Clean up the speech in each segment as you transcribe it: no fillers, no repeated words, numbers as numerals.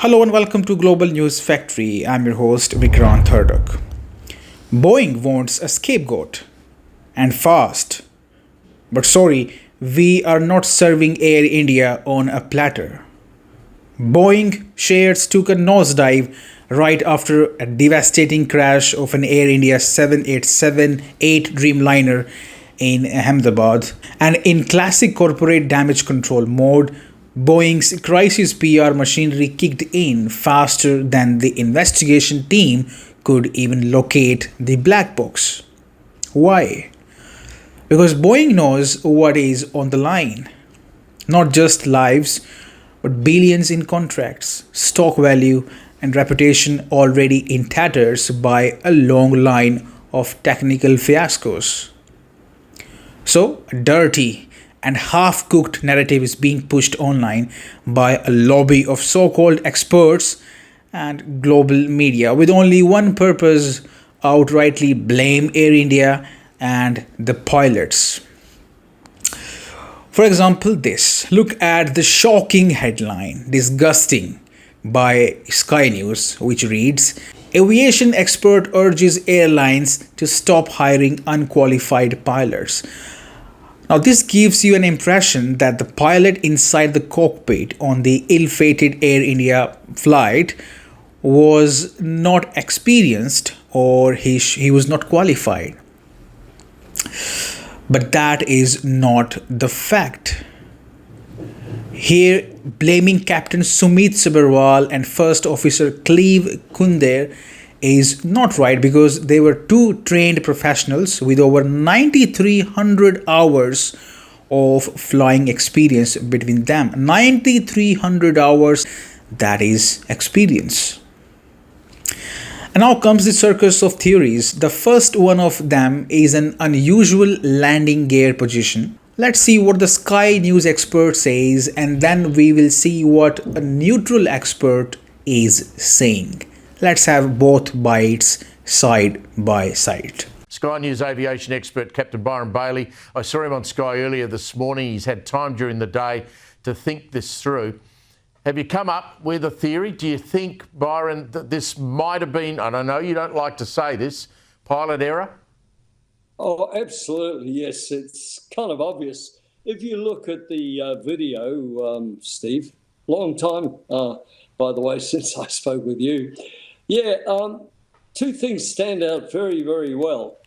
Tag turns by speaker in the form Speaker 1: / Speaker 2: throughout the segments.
Speaker 1: Hello and welcome to Global News Factory. I'm your host Vikrant Thurdak. Boeing wants a scapegoat and fast. But sorry, we are not serving Air India on a platter. Boeing shares took a nosedive right after a devastating crash of an Air India 787-8 Dreamliner in Ahmedabad. And in classic corporate damage control mode, Boeing's crisis PR machinery kicked in faster than the investigation team could even locate the black box. Why? Because Boeing knows what is on the line. Not just lives, but billions in contracts, stock value, and reputation already in tatters by a long line of technical fiascos. So, a dirty and half-cooked narrative is being pushed online by a lobby of so-called experts and global media with only one purpose: outrightly blame Air India and the pilots. For example, this. Look at the shocking headline, disgusting, by Sky News, which reads, "Aviation expert urges airlines to stop hiring unqualified pilots." Now, this gives you an impression that the pilot inside the cockpit on the ill-fated Air India flight was not experienced or he was not qualified. But that is not the fact. Here, blaming Captain Sumit Sabharwal and First Officer Cleve Kunder is not right, because they were two trained professionals with over 9,300 hours of flying experience between them. 9,300 hours, that is experience. And now comes the circus of theories. The first one of them is an unusual landing gear position. Let's see what the Sky News expert says, and then we will see what a neutral expert is saying. Let's have both bites side by side.
Speaker 2: Sky News aviation expert Captain Byron Bailey. I saw him on Sky earlier this morning. He's had time during the day to think this through. Have you come up with a theory? Do you think, Byron, that this might have been, and I know you don't like to say this, pilot error?
Speaker 3: Oh, absolutely, yes. It's kind of obvious. If you look at the video, Steve, long time, by the way, since I spoke with you. Yeah, two things stand out very, very well.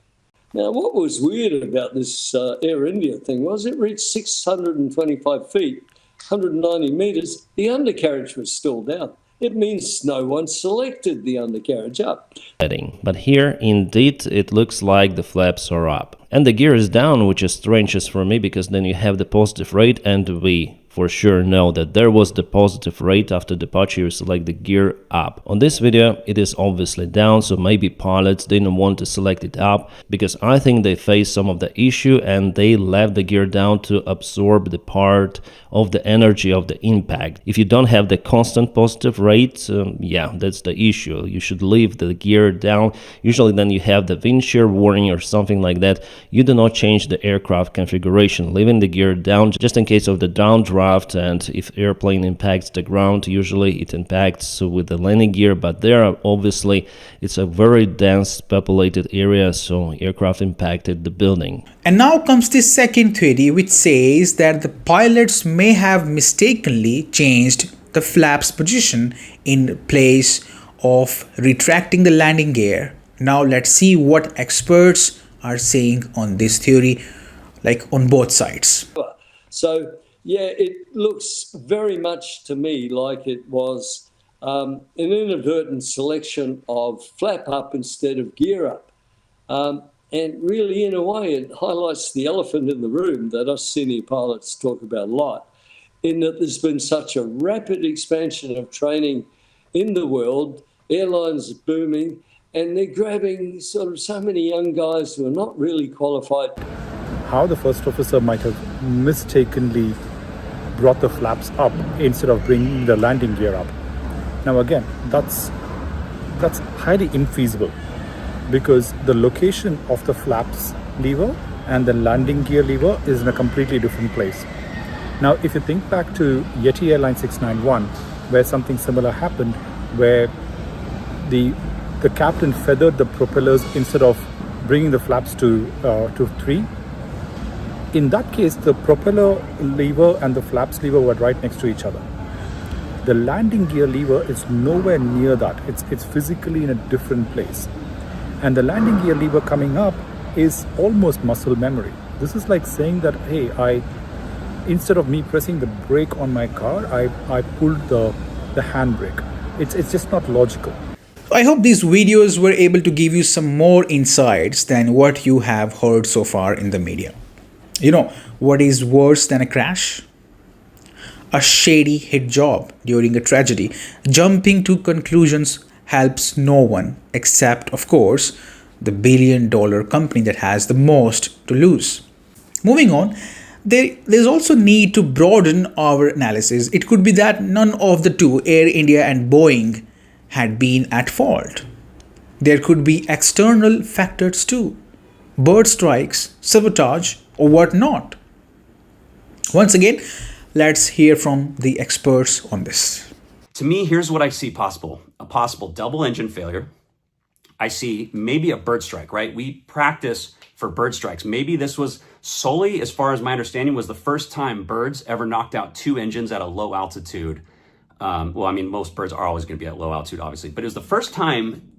Speaker 3: Now, what was weird about this Air India thing was it reached 625 feet, 190 metres. The undercarriage was still down. It means no one selected the undercarriage up.
Speaker 4: But here, indeed, it looks like the flaps are up. And the gear is down, which is strange for me, because then you have the positive rate, and we for sure know that there was the positive rate after departure. You select the gear up. On this video, it is obviously down, so maybe pilots didn't want to select it up, because I think they faced some of the issue and they left the gear down to absorb the part of the energy of the impact. If you don't have the constant positive rate, yeah, that's the issue. You should leave the gear down. Usually then you have the wind shear warning or something like that. You do not change the aircraft configuration, leaving the gear down just in case of the downdraft. And if airplane impacts the ground, usually it impacts with the landing gear, but there obviously it's a very dense populated area, so aircraft impacted the building.
Speaker 1: And now comes the second theory, which says that the pilots may have mistakenly changed the flaps position in place of retracting the landing gear. Now let's see what experts are saying on this theory, like on both sides.
Speaker 3: So, yeah, it looks very much to me like it was an inadvertent selection of flap up instead of gear up. And really, in a way, it highlights the elephant in the room that us senior pilots talk about a lot, in that there's been such a rapid expansion of training in the world, airlines are booming, and they're grabbing sort of so many young guys who are not really qualified.
Speaker 5: How the first officer might have mistakenly brought the flaps up instead of bringing the landing gear up. Now again, that's highly infeasible, because the location of the flaps lever and the landing gear lever is in a completely different place. Now, if you think back to Yeti Airline 691, where something similar happened, where the captain feathered the propellers instead of bringing the flaps to 3. In that case, the propeller lever and the flaps lever were right next to each other. The landing gear lever is nowhere near that. It's physically in a different place. And the landing gear lever coming up is almost muscle memory. This is like saying that, hey, instead of me pressing the brake on my car, I pulled the handbrake. It's just not logical.
Speaker 1: I hope these videos were able to give you some more insights than what you have heard so far in the media. You know, what is worse than a crash? A shady hit job during a tragedy. Jumping to conclusions helps no one except, of course, the billion-dollar company that has the most to lose. Moving on, there's also need to broaden our analysis. It could be that none of the two, Air India and Boeing, had been at fault. There could be external factors too. Bird strikes, sabotage, or whatnot. Once again, let's hear from the experts on this.
Speaker 6: To me, here's what I see possible. A possible double engine failure. I see maybe a bird strike, right? We practice for bird strikes. Maybe this was solely, as far as my understanding, was the first time birds ever knocked out 2 engines at a low altitude. Most birds are always going to be at low altitude, obviously, but it was the first time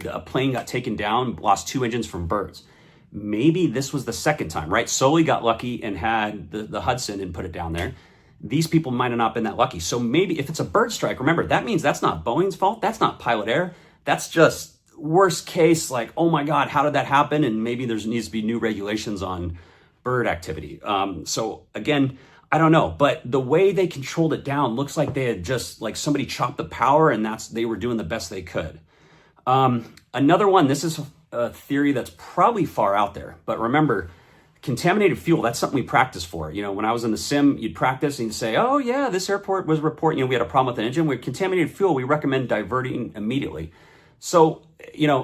Speaker 6: a plane got taken down, lost 2 engines from birds. Maybe this was the second time, right? Solely got lucky and had the Hudson and put it down there. These people might have not been that lucky. So maybe if it's a bird strike, remember, that means that's not Boeing's fault. That's not pilot error. That's just worst case, like, oh my God, how did that happen? And maybe there needs to be new regulations on bird activity. So again, I don't know, but the way they controlled it down looks like they had just, like, somebody chopped the power and they were doing the best they could. Another one, this is a theory that's probably far out there, but remember, contaminated fuel, that's something we practice for. You know, when I was in the sim, you'd practice and you'd say, oh yeah, this airport was reporting, we had a problem with an engine. With contaminated fuel, we recommend diverting immediately. So,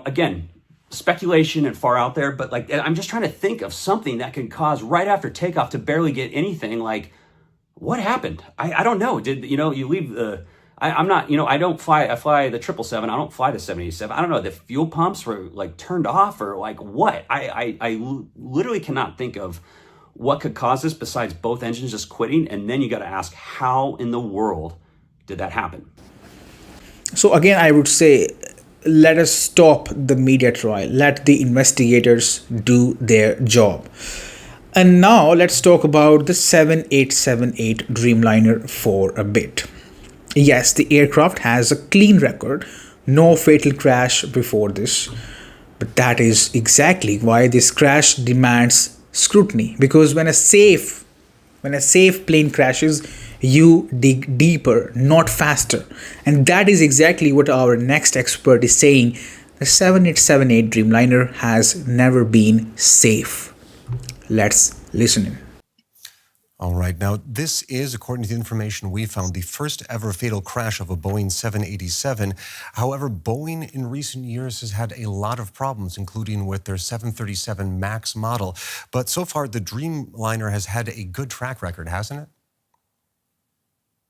Speaker 6: again, speculation and far out there, but like, I'm just trying to think of something that can cause right after takeoff to barely get anything. Like, what happened? I don't know. You leave the, I'm not, I don't fly, I fly the 777. I don't fly the 787. I don't know. The fuel pumps were like turned off or like what? I literally cannot think of what could cause this besides both engines just quitting. And then you got to ask, how in the world did that happen?
Speaker 1: So again, I would say, let us stop the media trial. Let the investigators do their job. And now let's talk about the 7878 Dreamliner for a bit. Yes, the aircraft has a clean record, no fatal crash before this. But that is exactly why this crash demands scrutiny. Because when a safe plane crashes, you dig deeper, not faster. And that is exactly what our next expert is saying. The 7878 Dreamliner has never been safe. Let's listen in.
Speaker 7: All right. Now, this is, according to the information we found, the first ever fatal crash of a Boeing 787. However, Boeing in recent years has had a lot of problems, including with their 737 MAX model. But so far, the Dreamliner has had a good track record, hasn't it?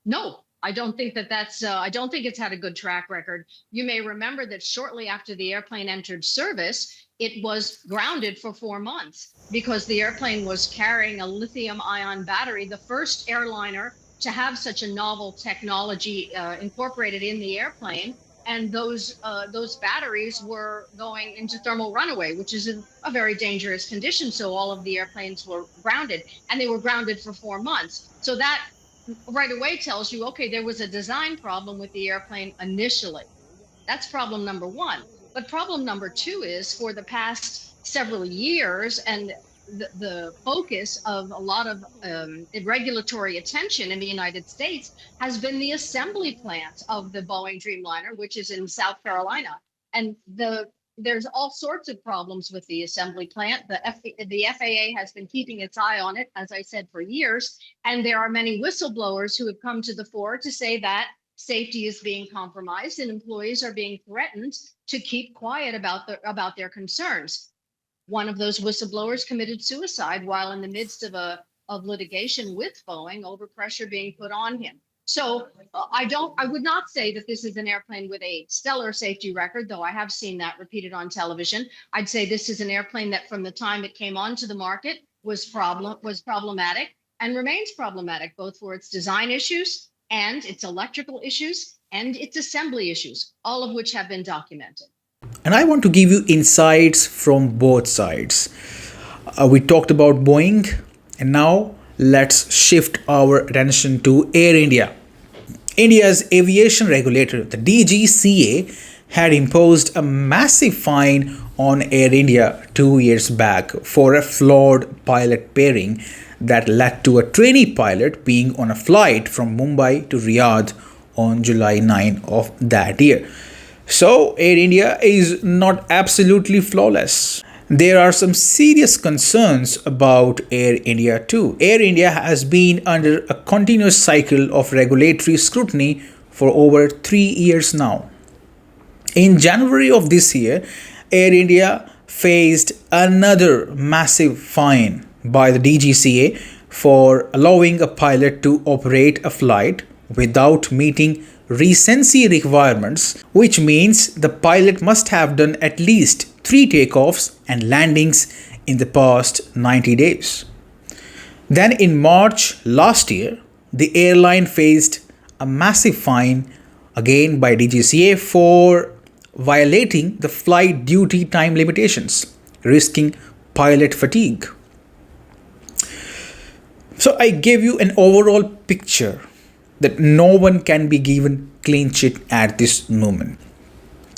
Speaker 8: No, I don't think I don't think it's had a good track record. You may remember that shortly after the airplane entered service, it was grounded for 4 months because the airplane was carrying a lithium-ion battery, the first airliner to have such a novel technology incorporated in the airplane. And those batteries were going into thermal runaway, which is a very dangerous condition. So all of the airplanes were grounded, and they were grounded for 4 months. So that right away tells you, okay, there was a design problem with the airplane initially. That's problem number one. But problem number two is, for the past several years, and the focus of a lot of regulatory attention in the United States has been the assembly plant of the Boeing Dreamliner, which is in South Carolina. And there's all sorts of problems with the assembly plant. The FAA has been keeping its eye on it, as I said, for years. And there are many whistleblowers who have come to the fore to say that safety is being compromised and employees are being threatened to keep quiet about their concerns. One of those whistleblowers committed suicide while in the midst of litigation with Boeing over pressure being put on him. So I would not say that this is an airplane with a stellar safety record, though I have seen that repeated on television. I'd say this is an airplane that from the time it came onto the market was problematic and remains problematic, both for its design issues and its electrical issues and its assembly issues, all of which have been documented.
Speaker 1: And I want to give you insights from both sides. We talked about Boeing, and now let's shift our attention to Air India. India's aviation regulator, the DGCA, had imposed a massive fine on Air India 2 years back for a flawed pilot pairing that led to a trainee pilot being on a flight from Mumbai to Riyadh on July 9 of that year. So, Air India is not absolutely flawless. There are some serious concerns about Air India too. Air India has been under a continuous cycle of regulatory scrutiny for over 3 years now. In January of this year, Air India faced another massive fine by the DGCA for allowing a pilot to operate a flight without meeting recency requirements, which means the pilot must have done at least 3 takeoffs and landings in the past 90 days. Then in March last year, the airline faced a massive fine again by DGCA for violating the flight duty time limitations, risking pilot fatigue. So I gave you an overall picture that no one can be given clean sheet at this moment.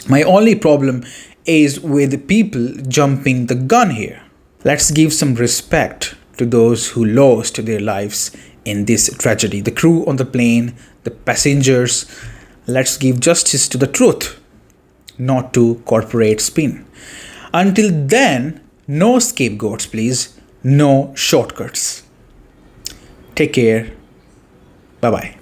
Speaker 1: My only problem is with people jumping the gun here. Let's give some respect to those who lost their lives in this tragedy. The crew on the plane, the passengers. Let's give justice to the truth, not to corporate spin. Until then, no scapegoats, please. No shortcuts. Take care. Bye-bye.